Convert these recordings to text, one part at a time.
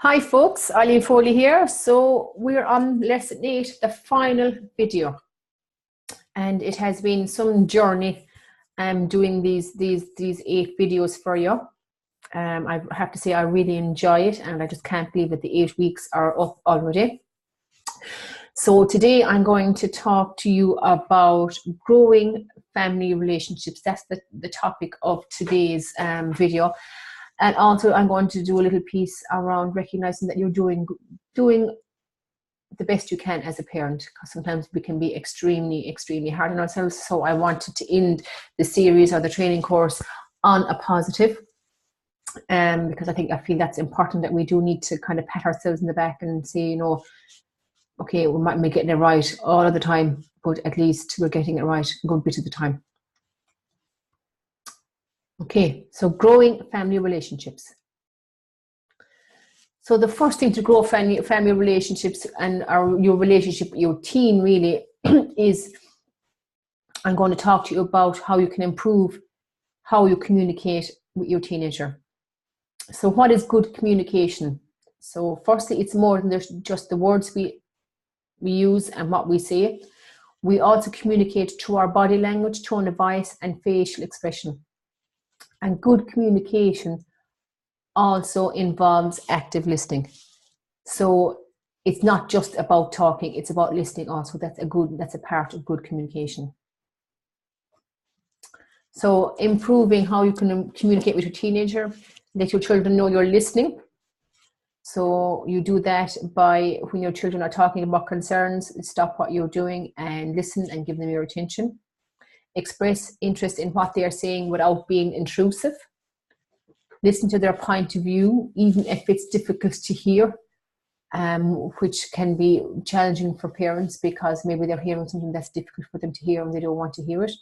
Hi folks, Eileen Foley here. So we're on lesson 8, the final video. And it has been some journey doing these 8 videos for you. I have to say I really enjoy it, and I just can't believe that the 8 weeks are up already. So today I'm going to talk to you about growing family relationships. That's the topic of today's video. And also I'm going to do a little piece around recognizing that you're doing the best you can as a parent, because sometimes we can be extremely hard on ourselves. So I wanted to end the series or the training course on a positive, because I feel that's important, that we do need to kind of pat ourselves in the back and say, okay, we might be getting it right all of the time, but at least we're getting it right a good bit of the time. Okay, so growing family relationships. So the first thing to grow family relationships and your relationship with your teen really is, I'm going to talk to you about how you can improve how you communicate with your teenager. So what is good communication? So firstly, it's more than just the words we use and what we say. We also communicate through our body language, tone of voice, and facial expression. And good communication also involves active listening. So it's not just about talking, it's about listening also. That's a part of good communication. So improving how you can communicate with your teenager, let your children know you're listening. So you do that by, when your children are talking about concerns, stop what you're doing and listen and give them your attention. Express interest in what they are saying without being intrusive. Listen to their point of view, even if it's difficult to hear, which can be challenging for parents because maybe they're hearing something that's difficult for them to hear and they don't want to hear it.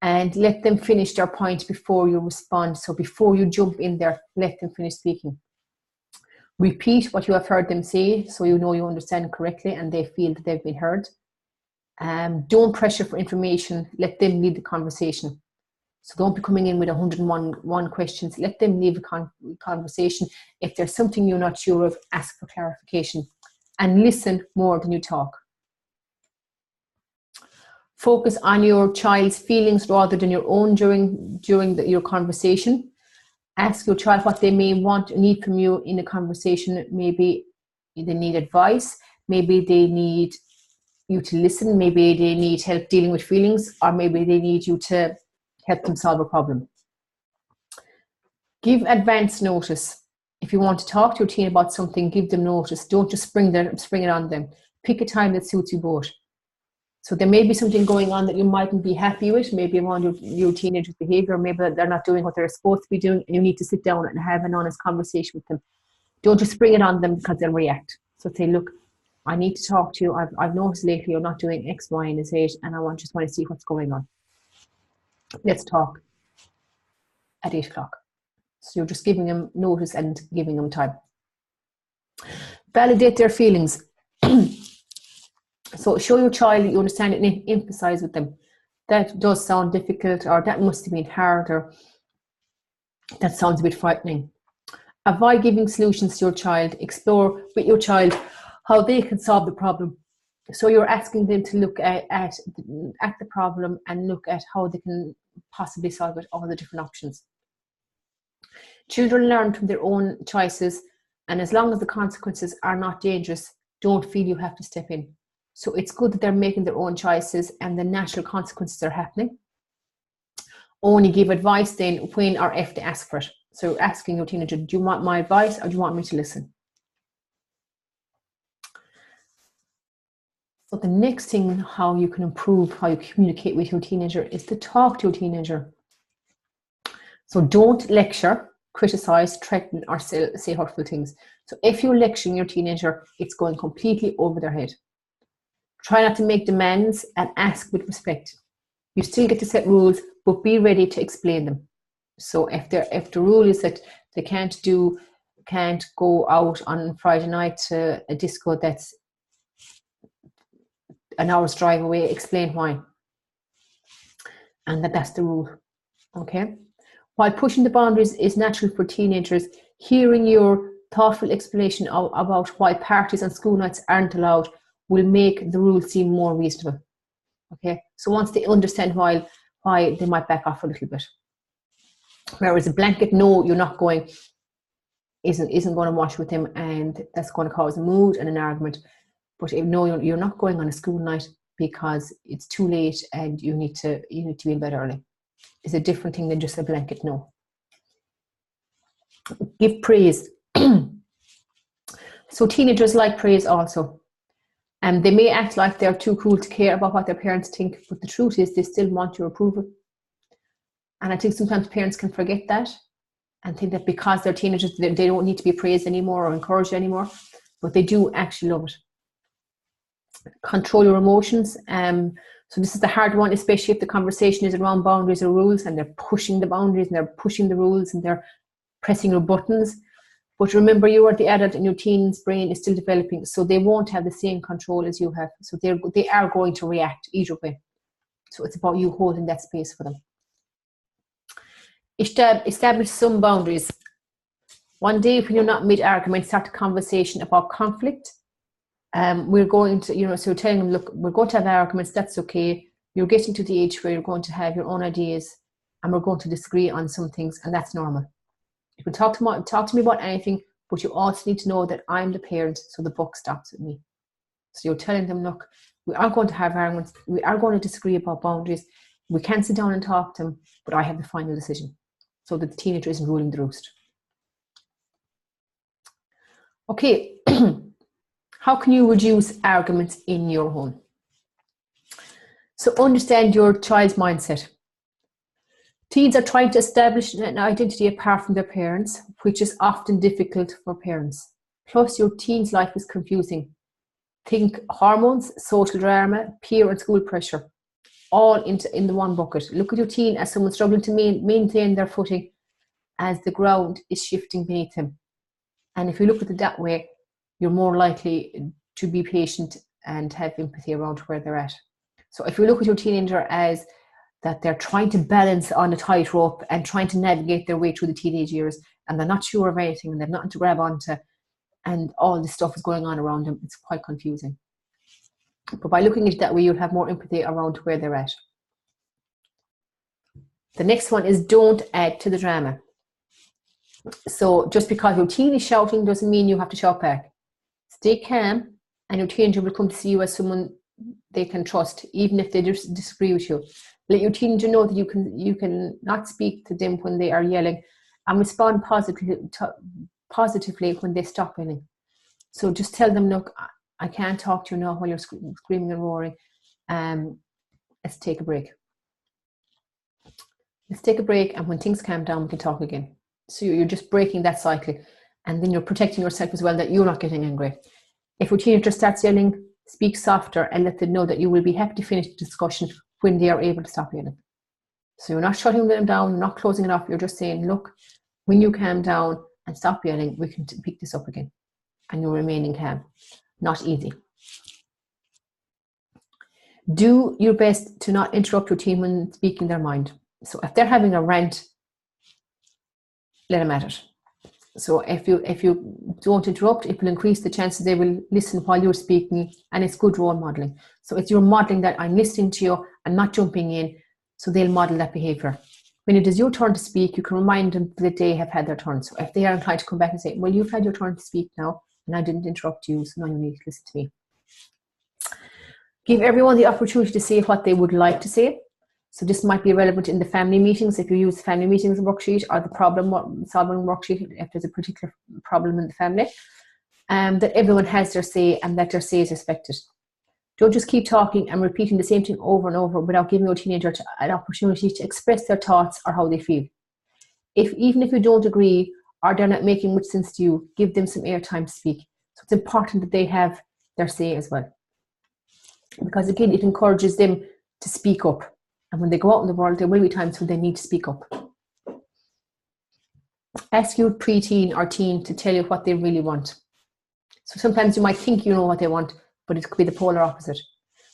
And let them finish their point before you respond. So before you jump in there, let them finish speaking. Repeat what you have heard them say so you know you understand correctly and they feel that they've been heard. Don't pressure for information. Let them lead the conversation. So don't be coming in with 101 questions. Let them leave a conversation. If there's something you're not sure of, ask for clarification. And listen more than you talk. Focus on your child's feelings rather than your own during your conversation. Ask your child what they may want or need from you in a conversation. Maybe they need advice. Maybe they need you to listen. Maybe they need help dealing with feelings, or maybe they need you to help them solve a problem. Give advance notice. If you want to talk to your teen about something, give them notice. Don't just spring it on them. Pick a time that suits you both. So there may be something going on that you mightn't be happy with, maybe around your teenager's behaviour, maybe they're not doing what they're supposed to be doing, and you need to sit down and have an honest conversation with them. Don't just spring it on them because they'll react. So say, look, I need to talk to you. I've noticed lately you're not doing X, Y, and Z, and I just want to see what's going on. Let's talk at 8 o'clock. So you're just giving them notice and giving them time. Validate their feelings. So show your child that you understand it and emphasize with them. That does sound difficult, or that must have been hard, or that sounds a bit frightening. Avoid giving solutions to your child. Explore with your child how they can solve the problem. So you're asking them to look at the problem and look at how they can possibly solve it, all the different options. Children learn from their own choices, and as long as the consequences are not dangerous, don't feel you have to step in. So it's good that they're making their own choices and the natural consequences are happening. Only give advice then when or if they ask for it. So you're asking your teenager, do you want my advice or do you want me to listen? So the next thing, how you can improve how you communicate with your teenager, is to talk to your teenager. So don't lecture, criticize, threaten, or say hurtful things. So if you're lecturing your teenager, it's going completely over their head. Try not to make demands and ask with respect. You still get to set rules, but be ready to explain them. So if the rule is that they can't go out on Friday night to a disco that's an hour's drive away, explain why. And that's the rule. Okay? While pushing the boundaries is natural for teenagers, hearing your thoughtful explanation about why parties on school nights aren't allowed will make the rules seem more reasonable. Okay, so once they understand why they might back off a little bit. Whereas a blanket no, you're not going, isn't going to wash with them, and that's going to cause a mood and an argument. But if no, you're not going on a school night because it's too late and you need to be in bed early. It's a different thing than just a blanket no. Give praise. So teenagers like praise also. And they may act like they're too cool to care about what their parents think, but the truth is they still want your approval. And I think sometimes parents can forget that and think that because they're teenagers, they don't need to be praised anymore or encouraged anymore, but they do actually love it. Control your emotions. So this is the hard one, especially if the conversation is around boundaries or rules and they're pushing the boundaries and they're pushing the rules and they're pressing your buttons. But remember, you are the adult and your teen's brain is still developing, so they won't have the same control as you have. So they are going to react either way. So it's about you holding that space for them. Establish some boundaries. One day when you're not mid-argument, start a conversation about conflict. We're going to, so telling them, look, we're going to have arguments, that's okay. You're getting to the age where you're going to have your own ideas and we're going to disagree on some things, and that's normal. You can talk to me about anything, but you also need to know that I'm the parent, so the buck stops with me. So you're telling them, look, we are going to have arguments, we are going to disagree about boundaries, we can sit down and talk to them, but I have the final decision, so that the teenager isn't ruling the roost. Okay, how can you reduce arguments in your home? So understand your child's mindset. Teens are trying to establish an identity apart from their parents, which is often difficult for parents. Plus, your teen's life is confusing. Think hormones, social drama, peer and school pressure, all in the one bucket. Look at your teen as someone struggling to maintain their footing as the ground is shifting beneath him. And if you look at it that way, you're more likely to be patient and have empathy around where they're at. So if you look at your teenager as that they're trying to balance on a tightrope and trying to navigate their way through the teenage years, and they're not sure of anything and they've nothing to grab onto, and all this stuff is going on around them, it's quite confusing. But by looking at it that way, you'll have more empathy around where they're at. The next one is don't add to the drama. So just because your teen is shouting doesn't mean you have to shout back. Stay calm, and your teenager will come to see you as someone they can trust, even if they disagree with you. Let your teenager know that you can not speak to them when they are yelling, and respond positively when they stop yelling. So just tell them, look, I can't talk to you now while you're screaming and roaring. Let's take a break. Let's take a break, and when things calm down, we can talk again. So you're just breaking that cycle, and then you're protecting yourself as well, that you're not getting angry. If your teenager starts yelling, speak softer and let them know that you will be happy to finish the discussion when they are able to stop yelling. So you're not shutting them down, you're not closing it off, you're just saying, look, when you calm down and stop yelling, we can pick this up again. And you're remaining calm. Not easy. Do your best to not interrupt your teen when speaking their mind. So if they're having a rant, let them at it. So if you don't interrupt, it will increase the chances they will listen while you're speaking, and it's good role modeling. So it's you're modeling that I'm listening to you and not jumping in, so they'll model that behavior. When it is your turn to speak, you can remind them that they have had their turn. So if they are inclined to come back and say, well, you've had your turn to speak now, and I didn't interrupt you, so now you need to listen to me. Give everyone the opportunity to say what they would like to say. So this might be relevant in the family meetings, if you use family meetings worksheet or the problem solving worksheet, if there's a particular problem in the family, that everyone has their say and that their say is respected. Don't just keep talking and repeating the same thing over and over without giving your teenager an opportunity to express their thoughts or how they feel. Even if you don't agree or they're not making much sense to you, give them some airtime to speak. So it's important that they have their say as well. Because again, it encourages them to speak up. And when they go out in the world, there will be times when they need to speak up. Ask your preteen or teen to tell you what they really want. So sometimes you might think you know what they want, but it could be the polar opposite.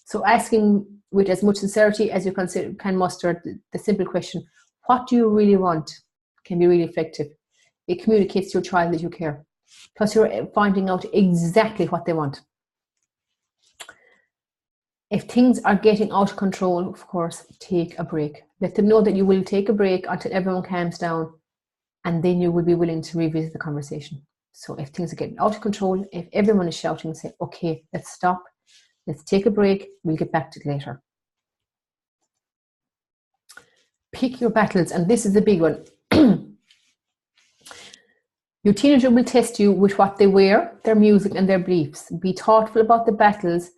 So asking with as much sincerity as you can muster the simple question, what do you really want, can be really effective. It communicates to your child that you care. Plus you're finding out exactly what they want. If things are getting out of control, of course, take a break. Let them know that you will take a break until everyone calms down, and then you will be willing to revisit the conversation. So if things are getting out of control, if everyone is shouting, say, okay, let's stop, let's take a break, we'll get back to it later. Pick your battles, and this is the big one. Your teenager will test you with what they wear, their music, and their beliefs. Be thoughtful about the battles.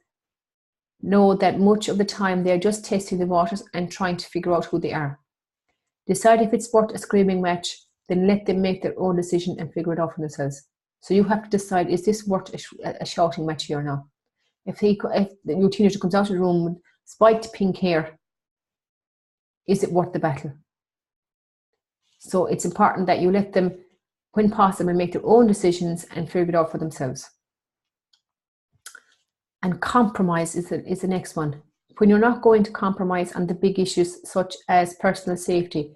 Know that much of the time they're just testing the waters and trying to figure out who they are. Decide if it's worth a screaming match, then let them make their own decision and figure it out for themselves. So you have to decide, is this worth a shouting match here now? If your teenager comes out of the room with spiked pink hair, is it worth the battle? So it's important that you let them, when possible, make their own decisions and figure it out for themselves. And compromise is the next one. When you're not going to compromise on the big issues such as personal safety,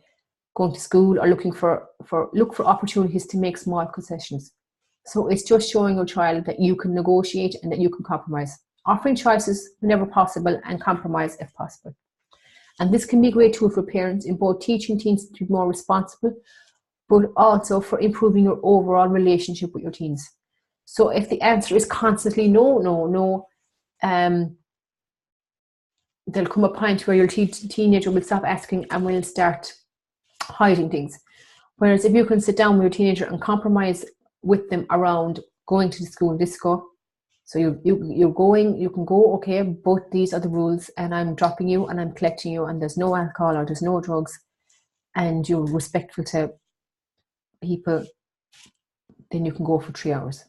going to school, or look for opportunities to make small concessions. So it's just showing your child that you can negotiate and that you can compromise. Offering choices whenever possible and compromise if possible. And this can be a great tool for parents in both teaching teens to be more responsible, but also for improving your overall relationship with your teens. So if the answer is constantly no, there'll come a point where your teenager will stop asking and will start hiding things. Whereas if you can sit down with your teenager and compromise with them around going to the school disco, so you're going, you can go, okay, but these are the rules, and I'm dropping you and I'm collecting you, and there's no alcohol or there's no drugs, and you're respectful to people, then you can go for 3 hours.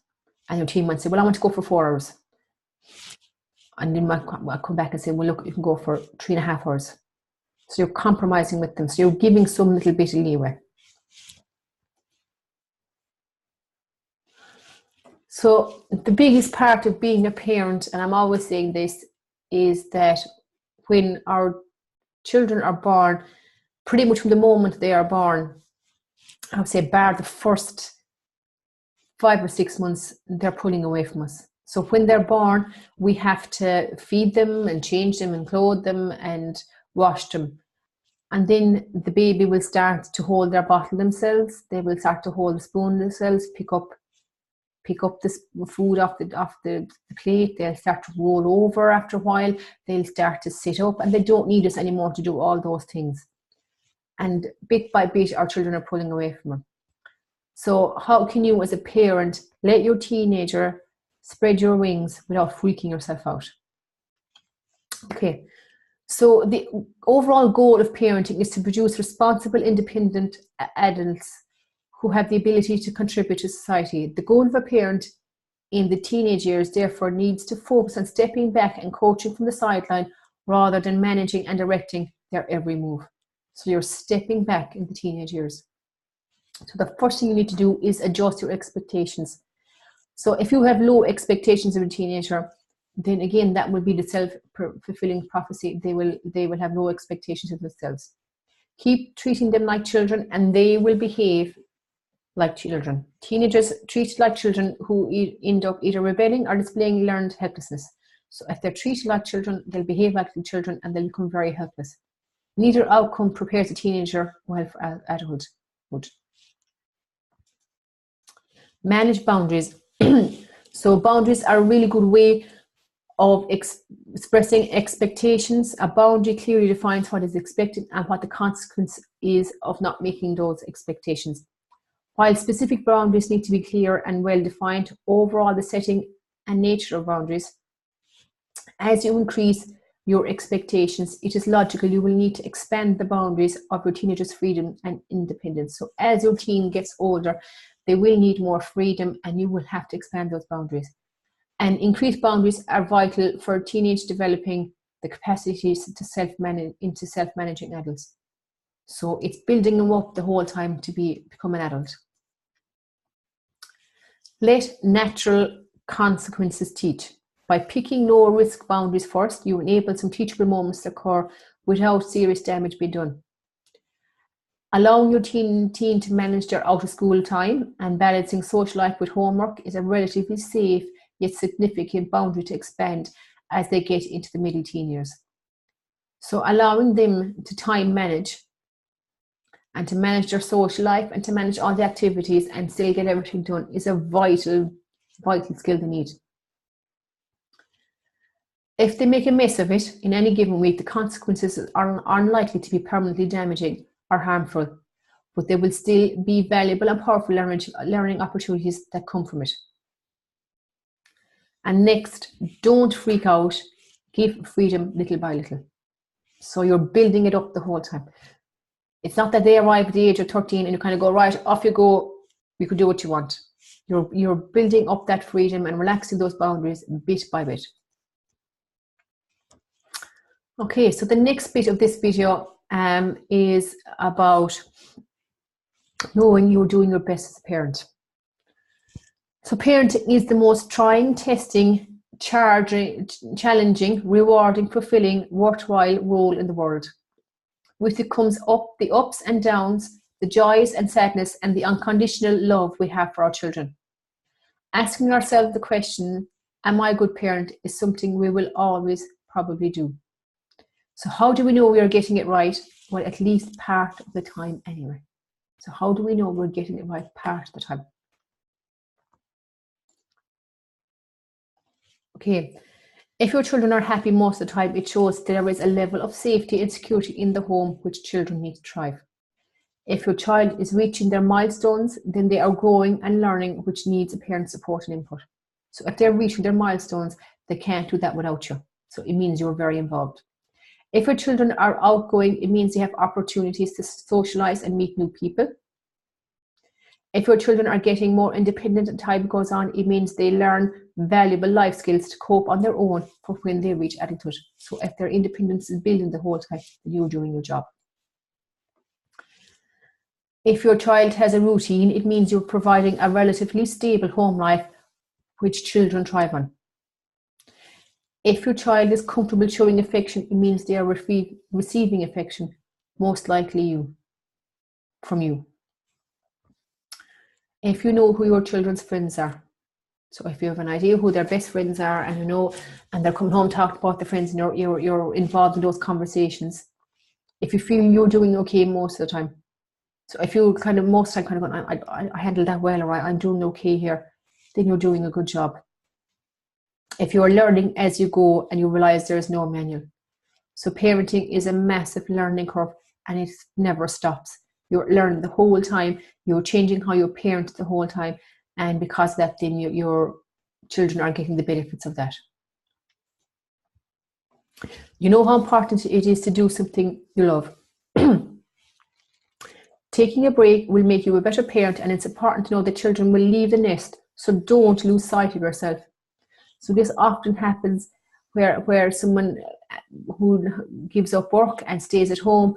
And your teen might say, well, I want to go for 4 hours. And then I'll come back and say, well, look, you can go for 3.5 hours. So you're compromising with them. So you're giving some little bit of leeway. So the biggest part of being a parent, and I'm always saying this, is that when our children are born, pretty much from the moment they are born, I would say bar the first 5 or 6 months, they're pulling away from us. So when they're born, we have to feed them and change them and clothe them and wash them. And then the baby will start to hold their bottle themselves. They will start to hold the spoon themselves, pick up the food off the plate. They'll start to roll over after a while. They'll start to sit up, and they don't need us anymore to do all those things. And bit by bit, our children are pulling away from them. So how can you, as a parent, let your teenager spread your wings without freaking yourself out? Okay, so the overall goal of parenting is to produce responsible, independent adults who have the ability to contribute to society. The goal of a parent in the teenage years, therefore, needs to focus on stepping back and coaching from the sideline rather than managing and directing their every move. So you're stepping back in the teenage years. So the first thing you need to do is adjust your expectations. So if you have low expectations of a teenager, then again, that will be the self-fulfilling prophecy. They will have low expectations of themselves. Keep treating them like children, and they will behave like children. Teenagers treated like children who end up either rebelling or displaying learned helplessness. So if they're treated like children, they'll behave like children and they'll become very helpless. Neither outcome prepares a teenager well for adulthood. Manage boundaries. So boundaries are a really good way of expressing expectations. A boundary clearly defines what is expected and what the consequence is of not meeting those expectations. While specific boundaries need to be clear and well defined, overall the setting and nature of boundaries, as you increase your expectations, it is logical you will need to expand the boundaries of your teenager's freedom and independence. So as your teen gets older, they will need more freedom, and you will have to expand those boundaries. And increased boundaries are vital for teenage developing the capacities to self-managing adults. So it's building them up the whole time to become an adult. Let natural consequences teach. By picking low risk boundaries first, you enable some teachable moments to occur without serious damage being done. Allowing your teen to manage their out of school time and balancing social life with homework is a relatively safe yet significant boundary to expand as they get into the middle teen years. So allowing them to time manage and to manage their social life and to manage all the activities and still get everything done is a vital skill they need. If they make a mess of it in any given week, the consequences are unlikely to be permanently damaging or harmful, but there will still be valuable and powerful learning opportunities that come from it. And next, don't freak out, give freedom little by little. So you're building it up the whole time. It's not that they arrive at the age of 13 and you kind of go, right, off you go, you can do what you want. You're building up that freedom and relaxing those boundaries bit by bit. Okay, so the next bit of this video is about knowing you're doing your best as a parent. So parenting is the most trying, testing, challenging, rewarding, fulfilling, worthwhile role in the world. With it comes the ups and downs, the joys and sadness, and the unconditional love we have for our children. Asking ourselves the question, am I a good parent, is something we will always probably do. So how do we know we are getting it right? Well, at least part of the time anyway. So how do we know we're getting it right part of the time? Okay, if your children are happy most of the time, it shows there is a level of safety and security in the home which children need to thrive. If your child is reaching their milestones, then they are growing and learning, which needs a parent's support and input. So if they're reaching their milestones, they can't do that without you. So it means you're very involved. If your children are outgoing, it means they have opportunities to socialize and meet new people. If your children are getting more independent and time goes on, it means they learn valuable life skills to cope on their own for when they reach adulthood. So if their independence is building the whole time, then you're doing your job. If your child has a routine, it means you're providing a relatively stable home life, which children thrive on. If your child is comfortable showing affection, it means they are receiving affection, most likely from you. If you know who your children's friends are, so if you have an idea who their best friends are and you know, and they're coming home talking about their friends and you're involved in those conversations, if you feel you're doing okay most of the time, so if you kind of most of the time kind of going, I handled that well, or I'm doing okay here, then you're doing a good job. If you're learning as you go and you realize there is no manual. So parenting is a massive learning curve and it never stops. You're learning the whole time. You're changing how you parent the whole time. And because of that, then your children are getting the benefits of that. You know how important it is to do something you love. Taking a break will make you a better parent, and it's important to know that children will leave the nest. So don't lose sight of yourself. So this often happens where someone who gives up work and stays at home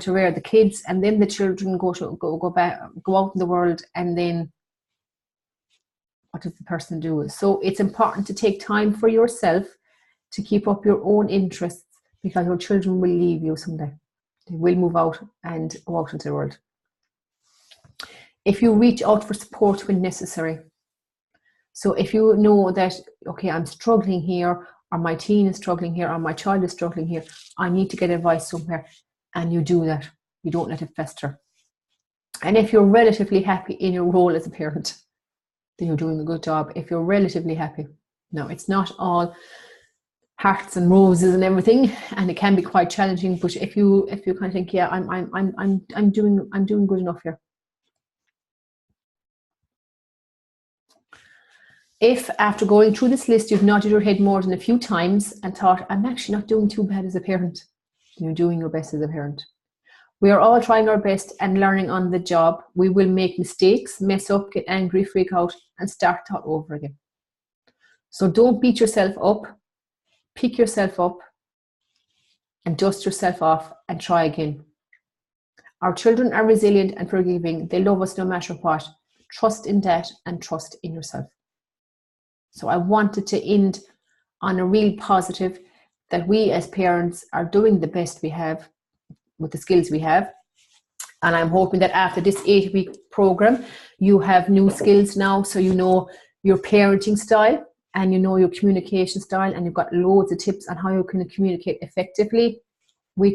to rear the kids, and then the children go out in the world, and then what does the person do? So it's important to take time for yourself to keep up your own interests, because your children will leave you someday. They will move out and go out into the world. If you reach out for support when necessary. So if you know that, okay, I'm struggling here, or my teen is struggling here, or my child is struggling here, I need to get advice somewhere, and you do that. You don't let it fester. And if you're relatively happy in your role as a parent, then you're doing a good job. If you're relatively happy. Now, it's not all hearts and roses and everything, and it can be quite challenging, but if you kind of think, yeah, I'm doing good enough here. If after going through this list you've nodded your head more than a few times and thought, I'm actually not doing too bad as a parent, you're doing your best as a parent. We are all trying our best and learning on the job. We will make mistakes, mess up, get angry, freak out, and start all over again. So don't beat yourself up. Pick yourself up and dust yourself off and try again. Our children are resilient and forgiving. They love us no matter what. Trust in that and trust in yourself. So I wanted to end on a real positive, that we as parents are doing the best we have with the skills we have. And I'm hoping that after this 8-week program, you have new skills now. So you know your parenting style and you know your communication style, and you've got loads of tips on how you can communicate effectively with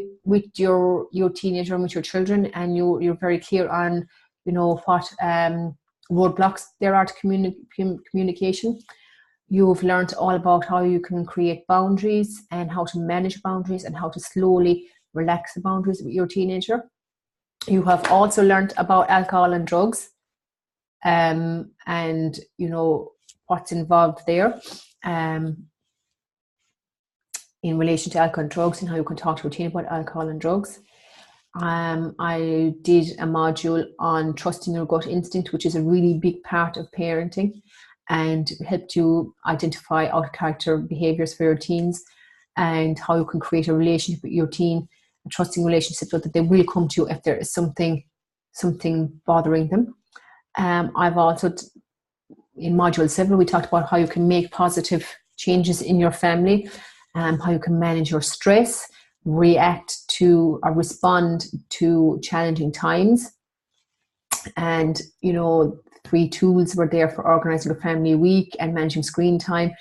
your teenager and with your children. And you're very clear on, you know, what roadblocks there are to communication. You've learned all about how you can create boundaries and how to manage boundaries and how to slowly relax the boundaries with your teenager. You have also learned about alcohol and drugs, and you know what's involved there in relation to alcohol and drugs, and how you can talk to your teen about alcohol and drugs. I did a module on trusting your gut instinct, which is a really big part of parenting, and helped you identify out of character behaviors for your teens and how you can create a relationship with your teen, a trusting relationship, so that they will come to you if there is something bothering them. I've also, in module 7, we talked about how you can make positive changes in your family, how you can manage your stress, react to or respond to challenging times. And, you know, 3 tools were there for organizing a family week and managing screen time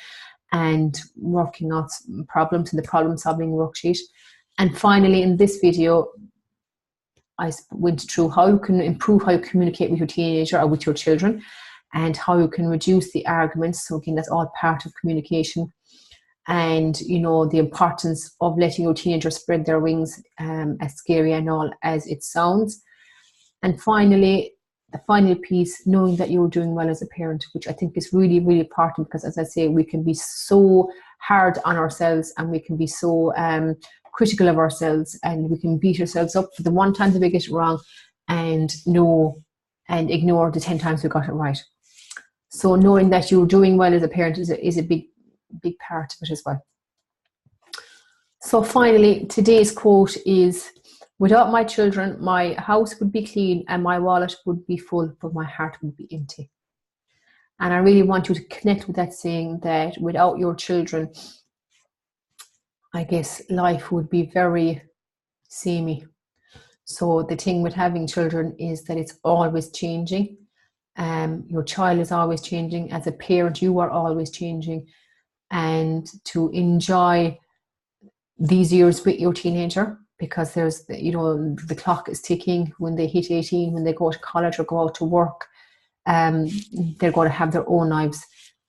and working out problems in the problem solving worksheet. And finally, in this video, I went through how you can improve how you communicate with your teenager or with your children, and how you can reduce the arguments. So again, that's all part of communication. And, you know, the importance of letting your teenager spread their wings, as scary and all as it sounds. And finally, the final piece, knowing that you're doing well as a parent, which I think is really, really important, because as I say, we can be so hard on ourselves and we can be so critical of ourselves, and we can beat ourselves up for the one time that we get it wrong and ignore the 10 times we got it right. So knowing that you're doing well as a parent is a big part of it as well. So finally, today's quote is, "Without my children, my house would be clean and my wallet would be full, but my heart would be empty." And I really want you to connect with that saying, that without your children, I guess life would be very samey. So the thing with having children is that it's always changing. Your child is always changing. As a parent, you are always changing. And to enjoy these years with your teenager, because there's, you know, the clock is ticking. When they hit 18, when they go to college or go out to work, they're going to have their own lives.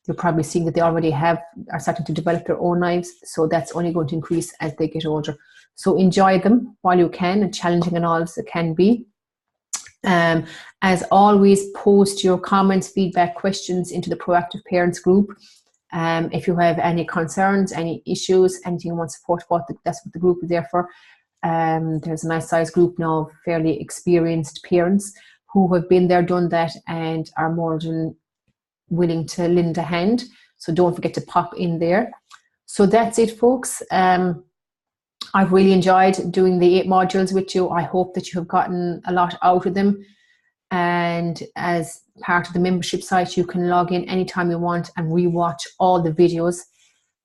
You're probably seeing that they already are starting to develop their own lives. So that's only going to increase as they get older. So enjoy them while you can, and challenging and all as it can be. As always, post your comments, feedback, questions into the Proactive Parents group. If you have any concerns, any issues, anything you want support about, that's what the group is there for. There's a nice size group now of fairly experienced parents who have been there, done that, and are more than willing to lend a hand. So don't forget to pop in there. So that's it, folks. I've really enjoyed doing the 8 modules with you. I hope that you have gotten a lot out of them. And as part of the membership site, you can log in anytime you want and rewatch all the videos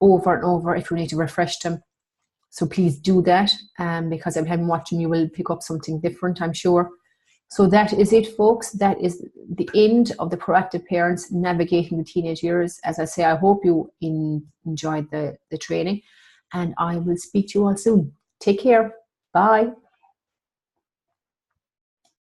over and over if you need to refresh them. So please do that, because every time you watch them, you will pick up something different, I'm sure. So that is it, folks. That is the end of the Proactive Parents Navigating the Teenage Years. As I say, I hope you enjoyed the training, and I will speak to you all soon. Take care. Bye.